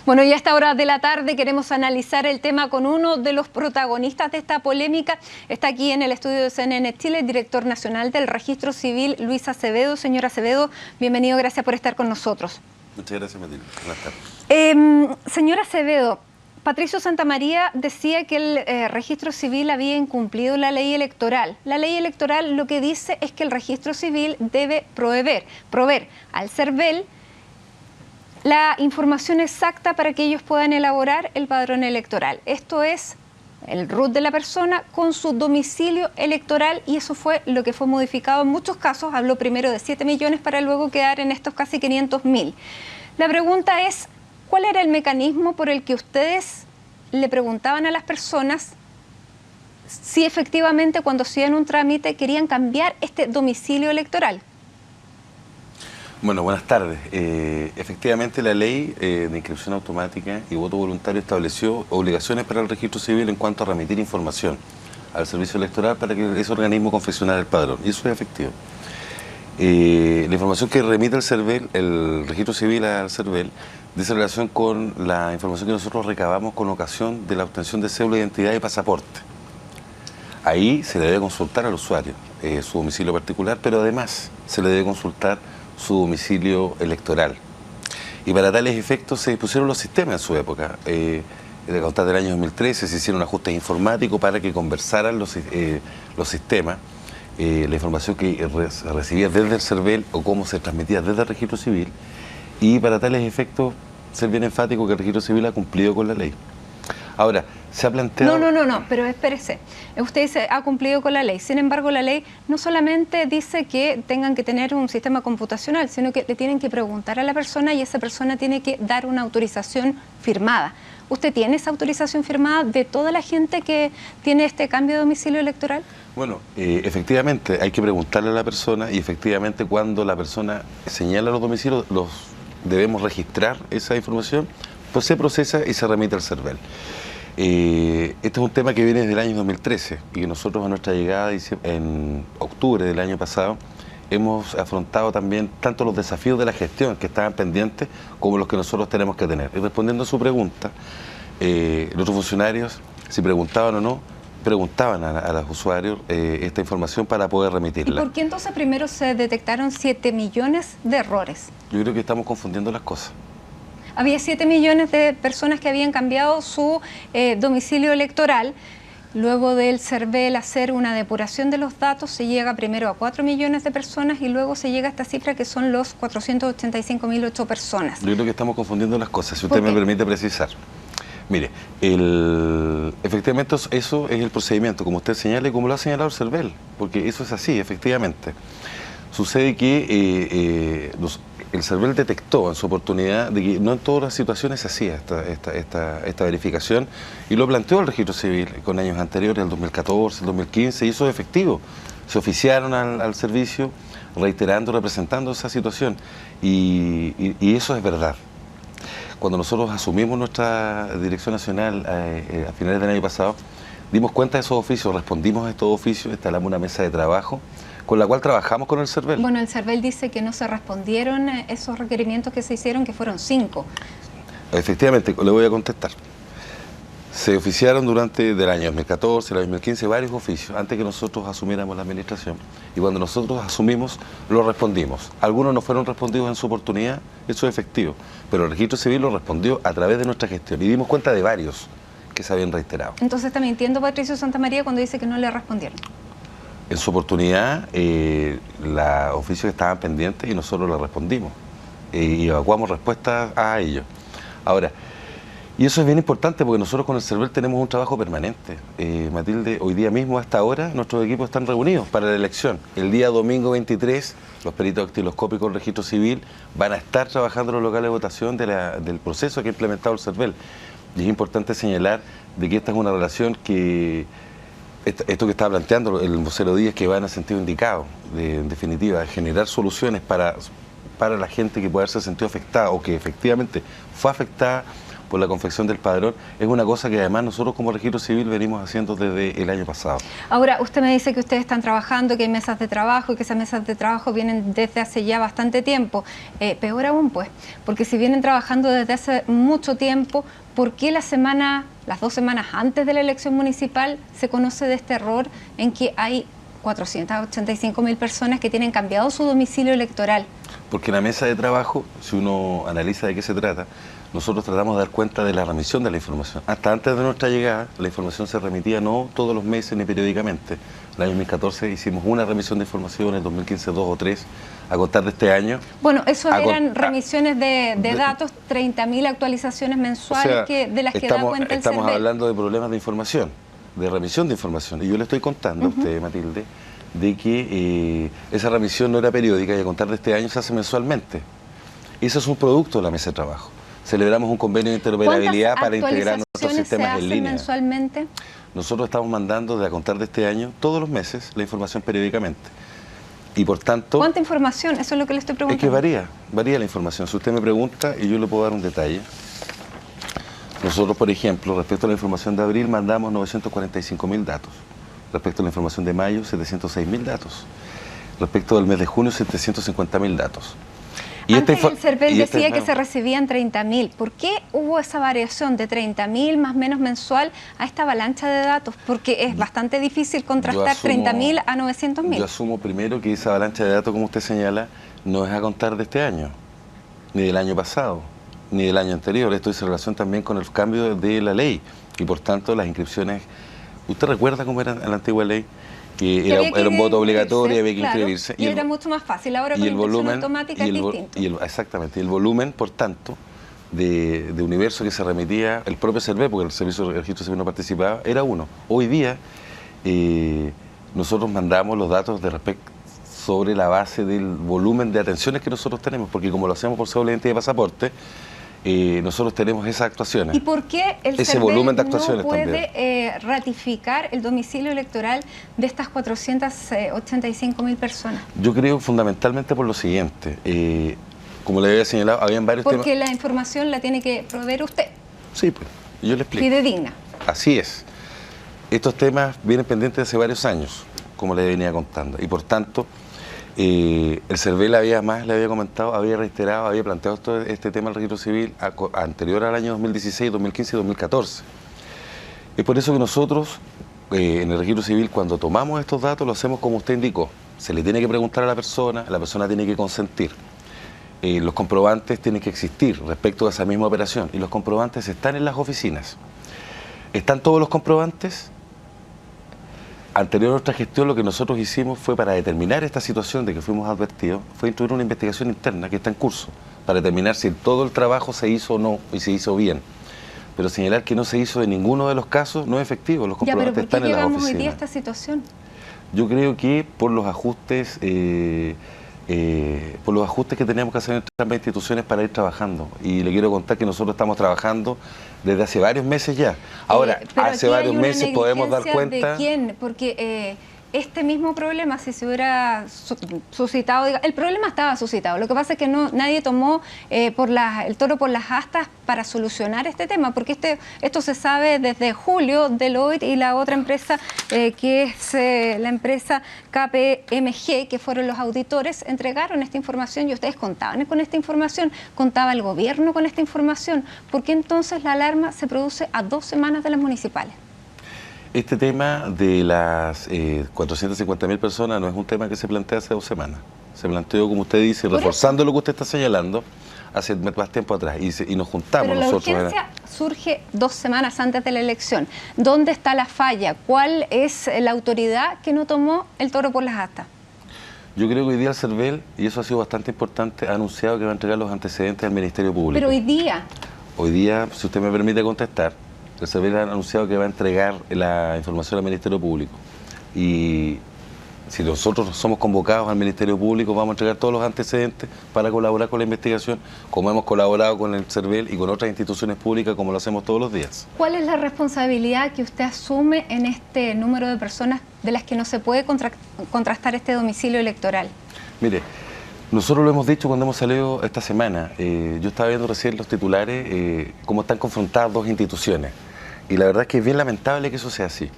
Bueno, y a esta hora de la tarde queremos analizar el tema con uno de los protagonistas de esta polémica. Está aquí en el estudio de CNN Chile, el director nacional del Registro Civil, Luis Acevedo. Señor Acevedo, bienvenido, gracias por estar con nosotros. Muchas gracias, Matilde. Buenas tardes. Señor Acevedo, Patricio Santamaría decía que el Registro Civil había incumplido la ley electoral. La ley electoral lo que dice es que el Registro Civil debe proveer al CERVEL la información exacta para que ellos puedan elaborar el padrón electoral. Esto es el RUT de la persona con su domicilio electoral, y eso fue lo que fue modificado en muchos casos. Habló primero de 7 millones para luego quedar en estos casi 500.000. La pregunta es, ¿cuál era el mecanismo por el que ustedes le preguntaban a las personas si efectivamente cuando hacían un trámite querían cambiar este domicilio electoral? Bueno, buenas tardes. Efectivamente, la ley de inscripción automática y voto voluntario estableció obligaciones para el registro civil en cuanto a remitir información al servicio electoral para que ese organismo confeccionara el padrón. Y eso es efectivo. La información que remite el CERVEL, el registro civil al CERVEL, dice relación con la información que nosotros recabamos con ocasión de la obtención de cédula de identidad y pasaporte. Ahí se le debe consultar al usuario su domicilio particular, pero además se le debe consultar su domicilio electoral. Y para tales efectos se dispusieron los sistemas en su época. A contar del año 2013 se hicieron ajustes informáticos para que conversaran los sistemas, la información que se recibía desde el CERVEL o cómo se transmitía desde el registro civil, y para tales efectos ser bien enfático que el registro civil ha cumplido con la ley. Ahora, se ha planteado... No, pero espérese. Usted dice, ha cumplido con la ley. Sin embargo, la ley no solamente dice que tengan que tener un sistema computacional, sino que le tienen que preguntar a la persona y esa persona tiene que dar una autorización firmada. ¿Usted tiene esa autorización firmada de toda la gente que tiene este cambio de domicilio electoral? Bueno, efectivamente hay que preguntarle a la persona, y efectivamente cuando la persona señala los domicilios, debemos registrar esa información, pues se procesa y se remite al CERVEL. Este es un tema que viene desde el año 2013 y que nosotros a nuestra llegada en octubre del año pasado hemos afrontado también tanto los desafíos de la gestión que estaban pendientes como los que nosotros tenemos que tener. Y respondiendo a su pregunta, los otros funcionarios, si preguntaban o no, preguntaban a los usuarios esta información para poder remitirla. ¿Y por qué entonces primero se detectaron 7 millones de errores? Yo creo que estamos confundiendo las cosas. Había 7 millones de personas que habían cambiado su domicilio electoral. Luego del CERVEL hacer una depuración de los datos, se llega primero a 4 millones de personas y luego se llega a esta cifra que son los 485.008 personas. Yo creo que estamos confundiendo las cosas, si usted me permite precisar. Mire, efectivamente eso es el procedimiento, como usted señala y como lo ha señalado el CERVEL, porque eso es así, efectivamente. Sucede que el CERVEL detectó en su oportunidad de que no en todas las situaciones se hacía esta verificación, y lo planteó el registro civil con años anteriores, el 2014, el 2015, y eso es efectivo. Se oficiaron al servicio reiterando, representando esa situación, y eso es verdad. Cuando nosotros asumimos nuestra dirección nacional a finales del año pasado, dimos cuenta de esos oficios, respondimos a estos oficios, instalamos una mesa de trabajo con la cual trabajamos con el CERVEL. Bueno, el CERVEL dice que no se respondieron esos requerimientos que se hicieron, que fueron 5. Efectivamente, le voy a contestar. Se oficiaron durante el año 2014, el año 2015, varios oficios antes que nosotros asumiéramos la administración, y cuando nosotros asumimos, los respondimos. Algunos no fueron respondidos en su oportunidad, eso es efectivo, pero el registro civil lo respondió a través de nuestra gestión y dimos cuenta de varios que se habían reiterado. Entonces está mintiendo Patricio Santamaría cuando dice que no le respondieron. En su oportunidad, los oficios estaban pendientes y nosotros les respondimos y evacuamos respuestas a ellos. Ahora, y eso es bien importante porque nosotros con el CERVEL tenemos un trabajo permanente. Matilde, hoy día mismo, hasta ahora, nuestros equipos están reunidos para la elección. El día domingo 23, los peritos dactiloscópicos del registro civil van a estar trabajando en los locales de votación del proceso que ha implementado el CERVEL. Y es importante señalar de que esta es una relación que... Esto que estaba planteando el vocero Díaz, que va en el sentido indicado, en definitiva, de generar soluciones para la gente que pueda haberse sentido afectada o que efectivamente fue afectada por la confección del padrón, es una cosa que además nosotros como registro civil venimos haciendo desde el año pasado. Ahora, usted me dice que ustedes están trabajando, que hay mesas de trabajo y que esas mesas de trabajo vienen desde hace ya bastante tiempo. Peor aún, pues, porque si vienen trabajando desde hace mucho tiempo, ¿por qué las 2 semanas antes de la elección municipal se conoce de este error en que hay 485.000 personas que tienen cambiado su domicilio electoral? Porque en la mesa de trabajo, si uno analiza de qué se trata, nosotros tratamos de dar cuenta de la remisión de la información. Hasta antes de nuestra llegada, la información se remitía no todos los meses ni periódicamente. En el año 2014 hicimos una remisión de información, en el 2015 2 o 3, a contar de este año. Bueno, eso eran remisiones de datos, 30.000 actualizaciones mensuales, o sea, de las que da cuenta el Estamos CERVEL. hablando de problemas de información, de remisión de información. Y yo le estoy contando a usted, Matilde, de que esa remisión no era periódica y a contar de este año se hace mensualmente. Eso es un producto de la mesa de trabajo. Celebramos un convenio de interoperabilidad para integrar nuestros sistemas en línea. Mensualmente? Nosotros estamos mandando de a contar de este año, todos los meses, la información periódicamente. Y por tanto... ¿Cuánta información? Eso es lo que le estoy preguntando. Es que varía la información. Si usted me pregunta, y yo le puedo dar un detalle. Nosotros, por ejemplo, respecto a la información de abril, mandamos 945.000 datos. Respecto a la información de mayo, 706.000 datos. Respecto del mes de junio, 750.000 datos. Y antes el CERVEL decía que se recibían 30.000. ¿Por qué hubo esa variación de 30.000 más o menos mensual a esta avalancha de datos? Porque es bastante difícil contrastar 30.000 a 900.000. Yo asumo primero que esa avalancha de datos, como usted señala, no es a contar de este año, ni del año pasado, ni del año anterior. Esto es en relación también con el cambio de la ley. Y por tanto las inscripciones... ¿Usted recuerda cómo era en la antigua ley? Que era un voto obligatorio, había que inscribirse. Y era mucho más fácil, ahora con la inscripción automática es distinto. Exactamente, y el volumen, por tanto, de universo que se remitía, el propio CERVEL, porque el Servicio de Registro Civil no participaba, era uno. Hoy día, nosotros mandamos los datos de respecto sobre la base del volumen de atenciones que nosotros tenemos, porque como lo hacemos por cédula de identidad y pasaporte, nosotros tenemos esas actuaciones. ¿Y por qué el CERVEL no puede ratificar el domicilio electoral de estas 485.000 personas? Yo creo fundamentalmente por lo siguiente. Como le había señalado, habían varios temas. Porque la información la tiene que proveer usted. Sí, pues, yo le explico. Fidedigna. Así es. Estos temas vienen pendientes de hace varios años, como le venía contando. Y por tanto, el CERVEL le había comentado, había reiterado, había planteado este tema del registro civil anterior al año 2016, 2015 y 2014. Es por eso que nosotros, en el registro civil, cuando tomamos estos datos, lo hacemos como usted indicó. Se le tiene que preguntar a la persona tiene que consentir. Los comprobantes tienen que existir respecto a esa misma operación. Y los comprobantes están en las oficinas. ¿Están todos los comprobantes? Anterior a nuestra gestión, lo que nosotros hicimos fue, para determinar esta situación de que fuimos advertidos, fue instruir una investigación interna que está en curso, para determinar si todo el trabajo se hizo o no, y se hizo bien. Pero señalar que no se hizo en ninguno de los casos no es efectivo, los comprobantes están en las oficinas. ¿Por qué llegamos hoy día a esta situación? Yo creo que por los ajustes que teníamos que hacer en ambas instituciones para ir trabajando. Y le quiero contar que nosotros estamos trabajando desde hace varios meses ya. Ahora, hace varios meses podemos dar cuenta... ¿De quién? Porque este mismo problema, si se hubiera suscitado... El problema estaba suscitado. Lo que pasa es que nadie tomó el toro por las astas para solucionar este tema, porque esto se sabe desde julio. Deloitte y la otra empresa, que es la empresa KPMG, que fueron los auditores, entregaron esta información y ustedes contaban con esta información, contaba el gobierno con esta información. ¿Por qué entonces la alarma se produce a 2 semanas de las municipales? Este tema de las 450.000 personas no es un tema que se plantea hace 2 semanas. Se planteó, como usted dice, reforzando lo que usted está señalando, hace más tiempo atrás. Y nos juntamos nosotros. Pero la urgencia surge 2 semanas antes de la elección. ¿Dónde está la falla? ¿Cuál es la autoridad que no tomó el toro por las astas? Yo creo que hoy día el CERVEL, y eso ha sido bastante importante, ha anunciado que va a entregar los antecedentes al Ministerio Público. Pero hoy día... Hoy día, si usted me permite contestar, el CERVEL ha anunciado que va a entregar la información al Ministerio Público. Y si nosotros somos convocados al Ministerio Público, vamos a entregar todos los antecedentes para colaborar con la investigación, como hemos colaborado con el CERVEL y con otras instituciones públicas, como lo hacemos todos los días. ¿Cuál es la responsabilidad que usted asume en este número de personas de las que no se puede contrastar este domicilio electoral? Mire, Nosotros lo hemos dicho cuando hemos salido esta semana. Yo estaba viendo recién los titulares, cómo están confrontadas dos instituciones. Y la verdad es que es bien lamentable que eso sea así.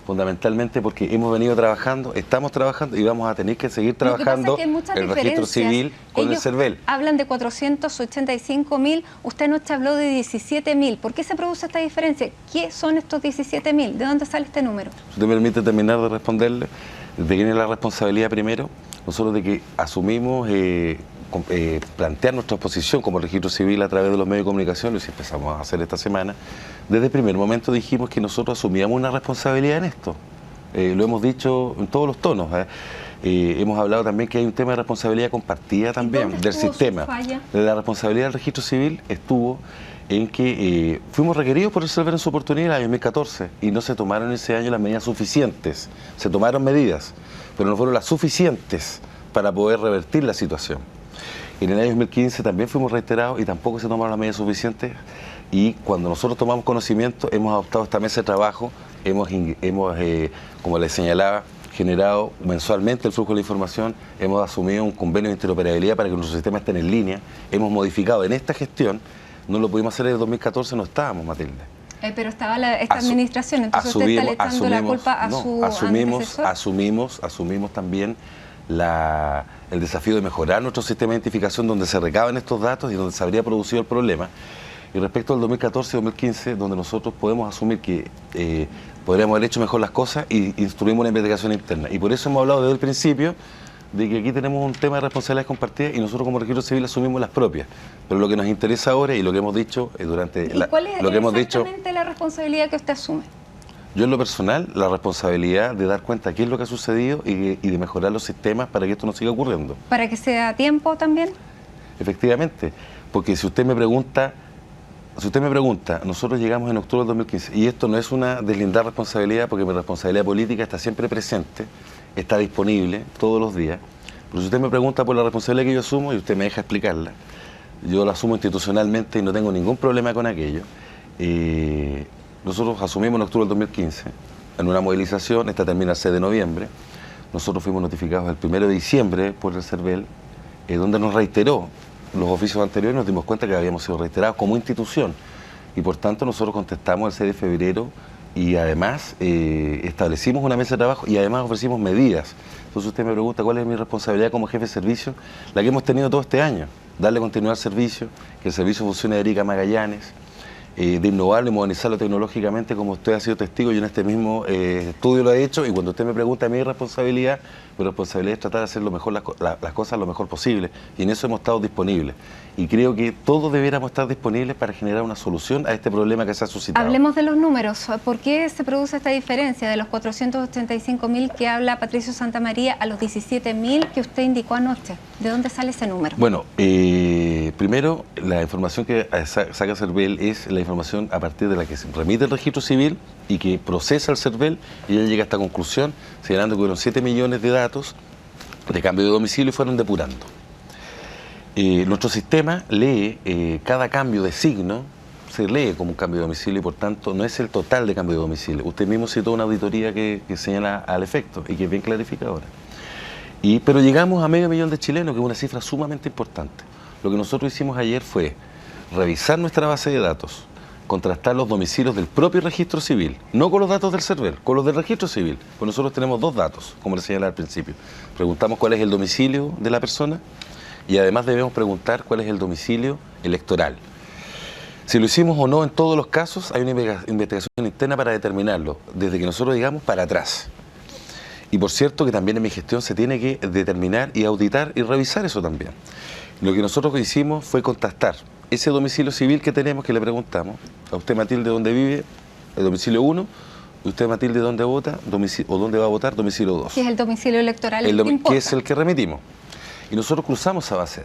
Fundamentalmente porque hemos venido trabajando, estamos trabajando y vamos a tener que seguir trabajando el registro civil con el CERVEL. Hablan de 485.000, usted nos habló de 17.000. ¿Por qué se produce esta diferencia? ¿Qué son estos 17.000? ¿De dónde sale este número? Si usted me permite terminar de responderle, de quién es la responsabilidad primero, nosotros de que asumimos plantear nuestra posición como registro civil a través de los medios de comunicación, y si empezamos a hacer esta semana, desde el primer momento dijimos que nosotros asumíamos una responsabilidad en esto. Lo hemos dicho en todos los tonos. Hemos hablado también que hay un tema de responsabilidad compartida también del sistema. La responsabilidad del registro civil estuvo en que fuimos requeridos por el CERVEL en su oportunidad en el año 2014 y no se tomaron ese año las medidas suficientes. Se tomaron medidas, pero no fueron las suficientes para poder revertir la situación. En el año 2015 también fuimos reiterados y tampoco se tomaron las medidas suficientes, y cuando nosotros tomamos conocimiento hemos adoptado esta mesa de trabajo, hemos como les señalaba, generado mensualmente el flujo de la información, hemos asumido un convenio de interoperabilidad para que nuestros sistemas estén en línea, hemos modificado en esta gestión, no lo pudimos hacer en el 2014, no estábamos, Matilde. Pero estaba esta administración, entonces usted está le echando la culpa a su antecesor. Asumimos también el desafío de mejorar nuestro sistema de identificación donde se recaban estos datos y donde se habría producido el problema. Y respecto al 2014 y 2015, donde nosotros podemos asumir que podríamos haber hecho mejor las cosas y instruimos una investigación interna. Y por eso hemos hablado desde el principio de que aquí tenemos un tema de responsabilidades compartidas y nosotros como registro civil asumimos las propias. Pero lo que nos interesa ahora y lo que hemos dicho durante ¿Cuál es exactamente la responsabilidad que usted asume? Yo en lo personal, la responsabilidad de dar cuenta de qué es lo que ha sucedido y de mejorar los sistemas para que esto no siga ocurriendo. ¿Para que sea a tiempo también? Efectivamente, porque si usted me pregunta, nosotros llegamos en octubre del 2015 y esto no es una deslindar responsabilidad porque mi responsabilidad política está siempre presente, está disponible todos los días. Pero si usted me pregunta por la responsabilidad que yo asumo y usted me deja explicarla, yo la asumo institucionalmente y no tengo ningún problema con aquello. Nosotros asumimos en octubre del 2015 en una movilización, esta termina el 6 de noviembre, nosotros fuimos notificados el 1 de diciembre por el CERVEL, donde nos reiteró los oficios anteriores, nos dimos cuenta que habíamos sido reiterados como institución y por tanto nosotros contestamos el 6 de febrero y además establecimos una mesa de trabajo y además ofrecimos medidas. Entonces usted me pregunta cuál es mi responsabilidad como jefe de servicio, la que hemos tenido todo este año, darle continuidad al servicio, que el servicio funcione de Arica a Magallanes, de innovarlo y modernizarlo tecnológicamente, como usted ha sido testigo, yo en este mismo estudio lo he hecho, y cuando usted me pregunta mi responsabilidad es tratar de hacer lo mejor, las cosas lo mejor posible, y en eso hemos estado disponibles. Y creo que todos debiéramos estar disponibles para generar una solución a este problema que se ha suscitado. Hablemos de los números. ¿Por qué se produce esta diferencia de los 485.000 que habla Patricio Santamaría a los 17.000 que usted indicó anoche? ¿De dónde sale ese número? Bueno, primero, la información que saca CERVEL es la información a partir de la que se remite el registro civil y que procesa el CERVEL, y ella llega a esta conclusión, señalando que fueron 7 millones de datos de cambio de domicilio y fueron depurando. Nuestro sistema lee cada cambio de signo, se lee como un cambio de domicilio y por tanto no es el total de cambio de domicilio. Usted mismo citó una auditoría que señala al efecto y que es bien clarificadora. Pero llegamos a 500.000 de chilenos, que es una cifra sumamente importante. Lo que nosotros hicimos ayer fue revisar nuestra base de datos, contrastar los domicilios del propio registro civil, no con los datos del CERVEL, con los del registro civil. Pues nosotros tenemos dos datos, como les señalaba al principio. Preguntamos cuál es el domicilio de la persona y además debemos preguntar cuál es el domicilio electoral. Si lo hicimos o no en todos los casos, hay una investigación interna para determinarlo, desde que nosotros llegamos para atrás. Y por cierto que también en mi gestión se tiene que determinar y auditar y revisar eso también. Lo que nosotros hicimos fue contactar ese domicilio civil que tenemos, que le preguntamos, a usted Matilde dónde vive, el domicilio 1, y usted Matilde dónde vota, o dónde va a votar, domicilio 2. ¿Qué es el domicilio electoral? Que es el que remitimos. Y nosotros cruzamos esa base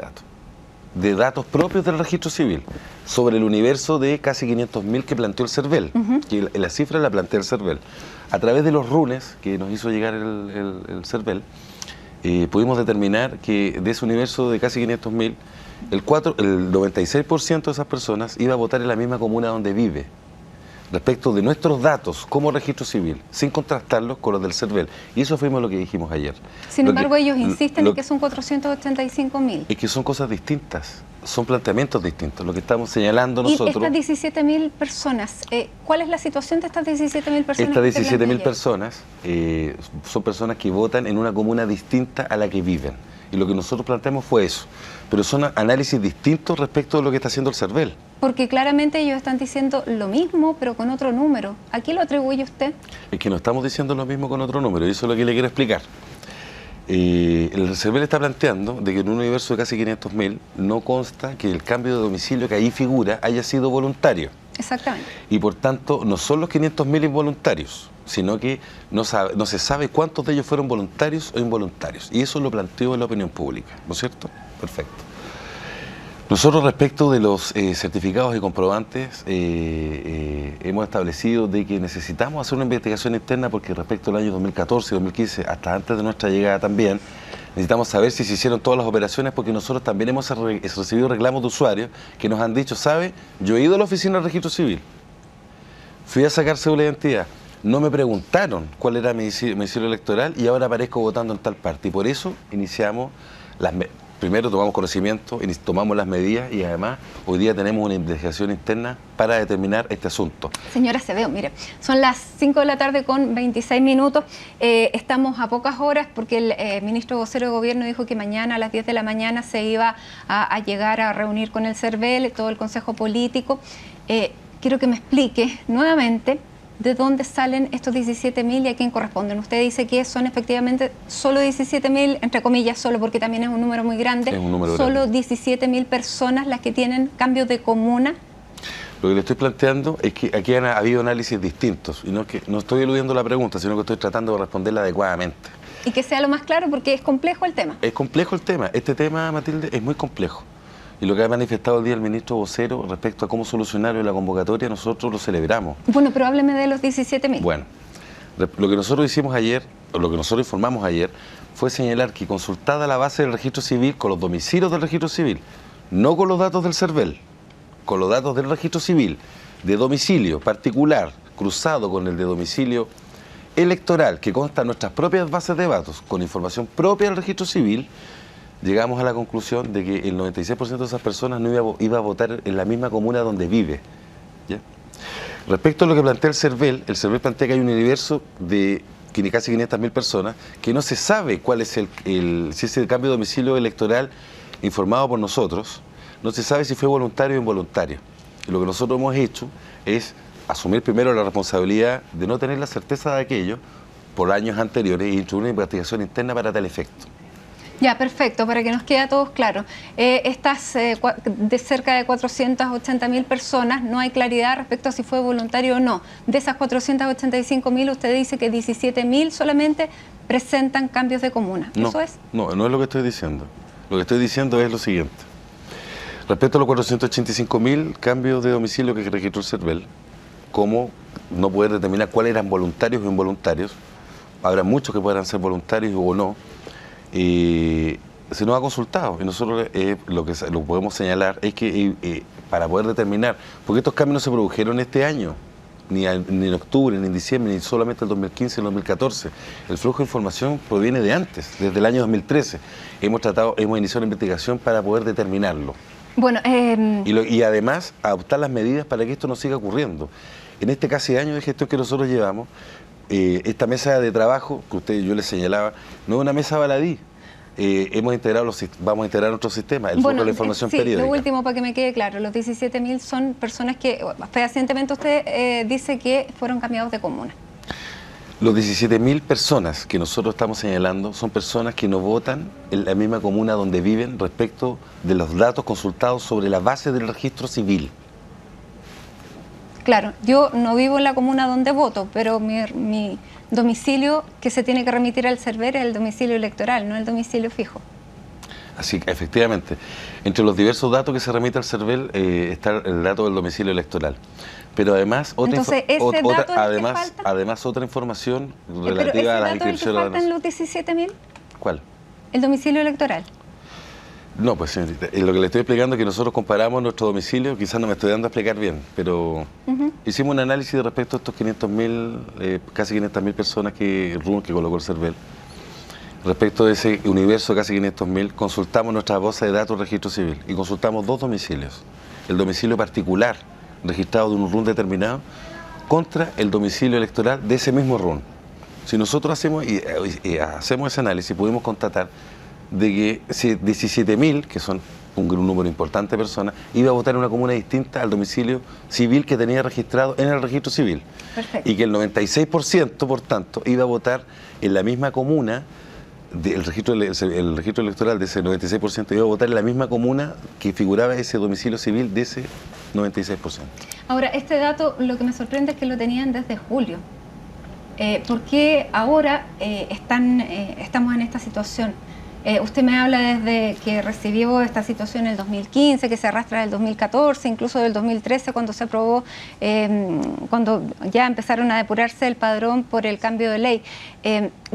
de datos propios del registro civil, sobre el universo de casi 500.000 que planteó el CERVEL, que la cifra la plantea el CERVEL. A través de los runes que nos hizo llegar el CERVEL, pudimos determinar que de ese universo de casi 500.000, el 96% de esas personas iba a votar en la misma comuna donde vive. respecto de nuestros datos como registro civil, sin contrastarlos con los del CERVEL. Y eso fuimos lo que dijimos ayer. Sin embargo, ellos insisten en que son 485.000. Es que son cosas distintas, son planteamientos distintos. Lo que estamos señalando nosotros... Y estas 17.000 personas, ¿cuál es la situación de estas 17.000 personas? Estas 17.000 personas son personas que votan en una comuna distinta a la que viven. Y lo que nosotros planteamos fue eso. Pero son análisis distintos respecto de lo que está haciendo el CERVEL. Porque claramente ellos están diciendo lo mismo, pero con otro número. ¿A qué lo atribuye usted? Es que no estamos diciendo lo mismo con otro número, y eso es lo que le quiero explicar. El CERVEL está planteando de que en un universo de casi 500.000 no consta que el cambio de domicilio que ahí figura haya sido voluntario. Exactamente. Y por tanto, no son los 500.000 involuntarios, sino que no se sabe cuántos de ellos fueron voluntarios o involuntarios. Y eso lo planteó en la opinión pública, ¿no es cierto? Perfecto. Nosotros, respecto de los certificados y comprobantes, hemos establecido de que necesitamos hacer una investigación interna, porque respecto al año 2014 y 2015, hasta antes de nuestra llegada también, necesitamos saber si se hicieron todas las operaciones, porque nosotros también hemos recibido reclamos de usuarios que nos han dicho, ¿sabe? Yo he ido a la oficina del registro civil, fui a sacar cédula de identidad, no me preguntaron cuál era mi domicilio electoral y ahora aparezco votando en tal parte. Y por eso iniciamos primero tomamos conocimiento, tomamos las medidas y además hoy día tenemos una investigación interna para determinar este asunto. Señora Acevedo, mire, son las 5 de la tarde con 26 minutos, estamos a pocas horas porque el ministro vocero de Gobierno dijo que mañana a las 10 de la mañana se iba a llegar a reunir con el CERVEL, todo el Consejo Político. Quiero que me explique nuevamente de dónde salen estos 17.000 y a quién corresponden. Usted dice que son efectivamente solo 17.000, entre comillas, solo porque también es un número muy grande, solo 17.000 personas las que tienen cambios de comuna. Lo que le estoy planteando es que aquí han habido análisis distintos, y no estoy eludiendo la pregunta, sino que estoy tratando de responderla adecuadamente. Y que sea lo más claro, porque es complejo el tema. Es complejo el tema. Este tema, Matilde, es muy complejo. Y lo que ha manifestado hoy día el ministro vocero respecto a cómo solucionar la convocatoria, nosotros lo celebramos. Bueno, pero hábleme de los 17.000. Bueno, lo que nosotros hicimos ayer, o lo que nosotros informamos ayer, fue señalar que consultada la base del registro civil con los domicilios del registro civil, no con los datos del CERVEL, con los datos del registro civil, de domicilio particular, cruzado con el de domicilio electoral, que consta en nuestras propias bases de datos, con información propia del registro civil, llegamos a la conclusión de que el 96% de esas personas no iba a votar en la misma comuna donde vive. ¿Ya? Respecto a lo que plantea el CERVEL plantea que hay un universo de casi 500.000 personas que no se sabe cuál es si es el cambio de domicilio electoral informado por nosotros, no se sabe si fue voluntario o involuntario. Y lo que nosotros hemos hecho es asumir primero la responsabilidad de no tener la certeza de aquello por años anteriores e introducir una investigación interna para tal efecto. Ya, perfecto, para que nos quede a todos claro. Estas de cerca de 480.000 personas, no hay claridad respecto a si fue voluntario o no. De esas 485.000, usted dice que 17.000 solamente presentan cambios de comuna. No, ¿eso es? No es lo que estoy diciendo. Lo que estoy diciendo es lo siguiente. Respecto a los 485.000 cambios de domicilio que registró el CERVEL, como no poder determinar cuáles eran voluntarios o involuntarios, habrá muchos que podrán ser voluntarios o no, se nos ha consultado y nosotros lo que podemos señalar es que para poder determinar, porque estos cambios no se produjeron este año, ni en octubre, ni en diciembre, ni solamente el 2015 y el 2014. El flujo de información proviene de antes, desde el año 2013. Hemos iniciado una investigación para poder determinarlo. Bueno, y además adoptar las medidas para que esto no siga ocurriendo. En este casi año de gestión que nosotros llevamos, esta mesa de trabajo que yo les señalaba, no es una mesa baladí. Vamos a integrar otro sistema, el flujo de la información periódica. Lo último, para que me quede claro, los 17.000 son personas que, fehacientemente usted dice que fueron cambiados de comuna. Los 17.000 personas que nosotros estamos señalando son personas que no votan en la misma comuna donde viven respecto de los datos consultados sobre la base del registro civil. Claro, yo no vivo en la comuna donde voto, pero mi domicilio que se tiene que remitir al CERVEL es el domicilio electoral, no el domicilio fijo. Así que, efectivamente, entre los diversos datos que se remite al CERVEL está el dato del domicilio electoral. Pero además, otra información relativa a las inscripciones. ¿Pero ese dato es el que falta en los 17.000? ¿Cuál? El domicilio electoral. No, pues señorita, lo que le estoy explicando es que nosotros comparamos nuestro domicilio, quizás no me estoy dando a explicar bien, pero hicimos un análisis respecto a estos 500.000, casi 500.000 personas que colocó el CERVEL. Respecto de ese universo de casi 500.000, consultamos nuestra base de datos del registro civil y consultamos dos domicilios. El domicilio particular, registrado de un RUN determinado, contra el domicilio electoral de ese mismo RUN. Si nosotros hacemos ese análisis, pudimos constatar de que 17.000, que son un número importante de personas, iba a votar en una comuna distinta al domicilio civil que tenía registrado en el registro civil. Perfecto. Y que el 96%, por tanto, iba a votar en la misma comuna, el registro electoral de ese 96% iba a votar en la misma comuna que figuraba ese domicilio civil de ese 96%. Ahora, este dato lo que me sorprende es que lo tenían desde julio. ¿Por qué ahora estamos en esta situación? Usted me habla desde que recibió esta situación en el 2015, que se arrastra del 2014, incluso del 2013, cuando se aprobó, cuando ya empezaron a depurarse el padrón por el cambio de ley.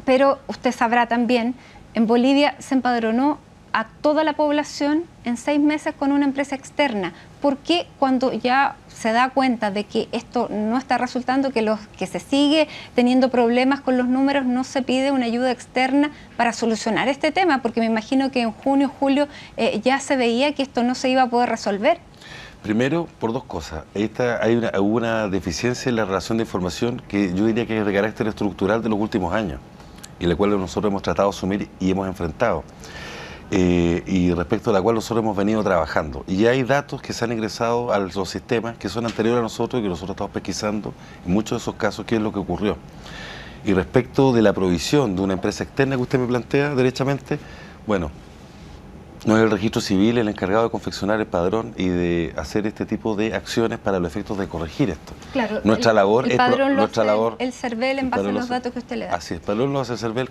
Pero usted sabrá también, en Bolivia se empadronó a toda la población en 6 meses con una empresa externa. ¿Por qué cuando ya se da cuenta de que esto no está resultando, que se sigue teniendo problemas con los números, no se pide una ayuda externa para solucionar este tema? Porque me imagino que en junio, julio ya se veía que esto no se iba a poder resolver. Primero, por dos cosas. Hubo una deficiencia en la relación de información que yo diría que es de carácter estructural de los últimos años, y la cual nosotros hemos tratado de asumir y hemos enfrentado. Y respecto a la cual nosotros hemos venido trabajando. Y hay datos que se han ingresado a los sistemas que son anteriores a nosotros y que nosotros estamos pesquisando en muchos de esos casos qué es lo que ocurrió. Y respecto de la provisión de una empresa externa que usted me plantea derechamente, bueno, no es el registro civil el encargado de confeccionar el padrón y de hacer este tipo de acciones para los efectos de corregir esto. Claro, nuestra labor el padrón lo hace el CERVEL en base a los datos que usted le da. Así es, el padrón lo hace el CERVEL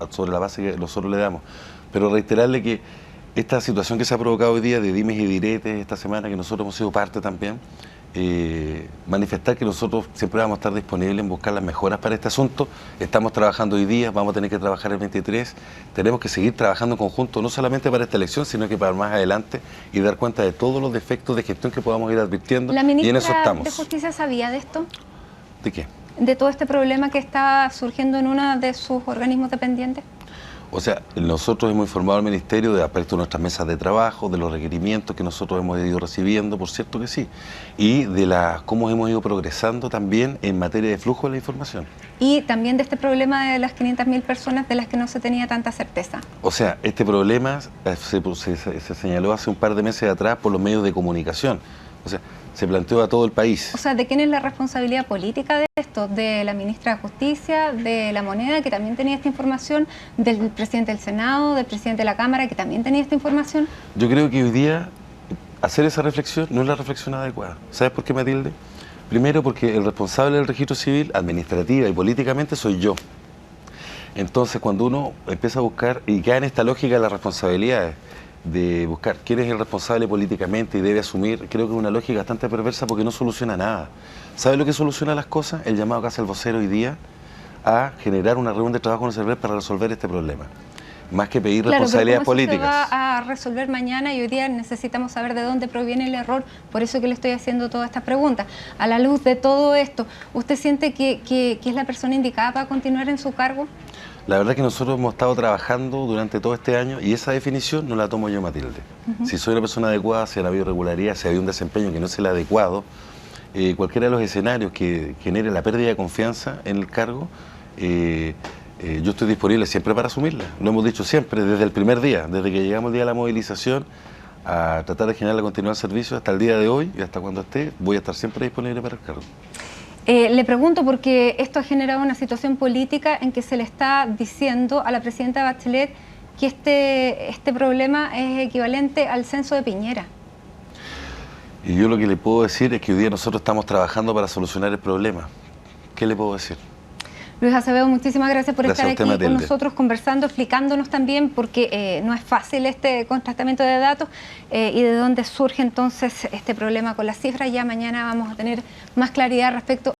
sobre la base que nosotros le damos. Pero reiterarle que esta situación que se ha provocado hoy día de dimes y diretes esta semana, que nosotros hemos sido parte también, manifestar que nosotros siempre vamos a estar disponibles en buscar las mejoras para este asunto. Estamos trabajando hoy día, vamos a tener que trabajar el 23, tenemos que seguir trabajando en conjunto, no solamente para esta elección, sino que para más adelante, y dar cuenta de todos los defectos de gestión que podamos ir advirtiendo, y en eso estamos. ¿La ministra de Justicia sabía de esto? ¿De qué? ¿De todo este problema que está surgiendo en uno de sus organismos dependientes? O sea, nosotros hemos informado al Ministerio de aspectos de nuestras mesas de trabajo, de los requerimientos que nosotros hemos ido recibiendo, por cierto que sí, y de cómo hemos ido progresando también en materia de flujo de la información. Y también de este problema de las 500.000 personas de las que no se tenía tanta certeza. O sea, este problema se señaló hace un par de meses atrás por los medios de comunicación. O sea, se planteó a todo el país. O sea, ¿de quién es la responsabilidad política de esto? ¿De la ministra de Justicia, de La Moneda, que también tenía esta información, del presidente del Senado, del presidente de la Cámara, que también tenía esta información? Yo creo que hoy día hacer esa reflexión no es la reflexión adecuada. ¿Sabes por qué, Matilde? Primero, porque el responsable del registro civil, administrativa y políticamente, soy yo. Entonces, cuando uno empieza a buscar y cae en esta lógica de las responsabilidades, de buscar quién es el responsable políticamente y debe asumir, creo que es una lógica bastante perversa porque no soluciona nada. ¿Sabe lo que soluciona las cosas? El llamado que hace el vocero hoy día a generar una reunión de trabajo en el CERVEL para resolver este problema, más que pedir responsabilidades políticas. Claro, pero ¿cómo se va a resolver mañana? Y hoy día necesitamos saber de dónde proviene el error, por eso que le estoy haciendo todas estas preguntas. A la luz de todo esto, ¿usted siente que es la persona indicada para continuar en su cargo? La verdad es que nosotros hemos estado trabajando durante todo este año y esa definición no la tomo yo, Matilde. Si soy una persona adecuada, si ha habido irregularidad, si ha habido un desempeño que no es el adecuado, cualquiera de los escenarios que genere la pérdida de confianza en el cargo, yo estoy disponible siempre para asumirla. Lo hemos dicho siempre, desde el primer día, desde que llegamos el día de la movilización, a tratar de generar la continuidad del servicio hasta el día de hoy y hasta cuando esté, voy a estar siempre disponible para el cargo. Le pregunto porque esto ha generado una situación política en que se le está diciendo a la presidenta Bachelet que este problema es equivalente al censo de Piñera. Y yo lo que le puedo decir es que hoy día nosotros estamos trabajando para solucionar el problema. ¿Qué le puedo decir? Luis Acevedo, muchísimas gracias por estar aquí Matilde, con nosotros conversando, explicándonos también, porque no es fácil este contrastamiento de datos y de dónde surge entonces este problema con las cifras. Ya mañana vamos a tener más claridad respecto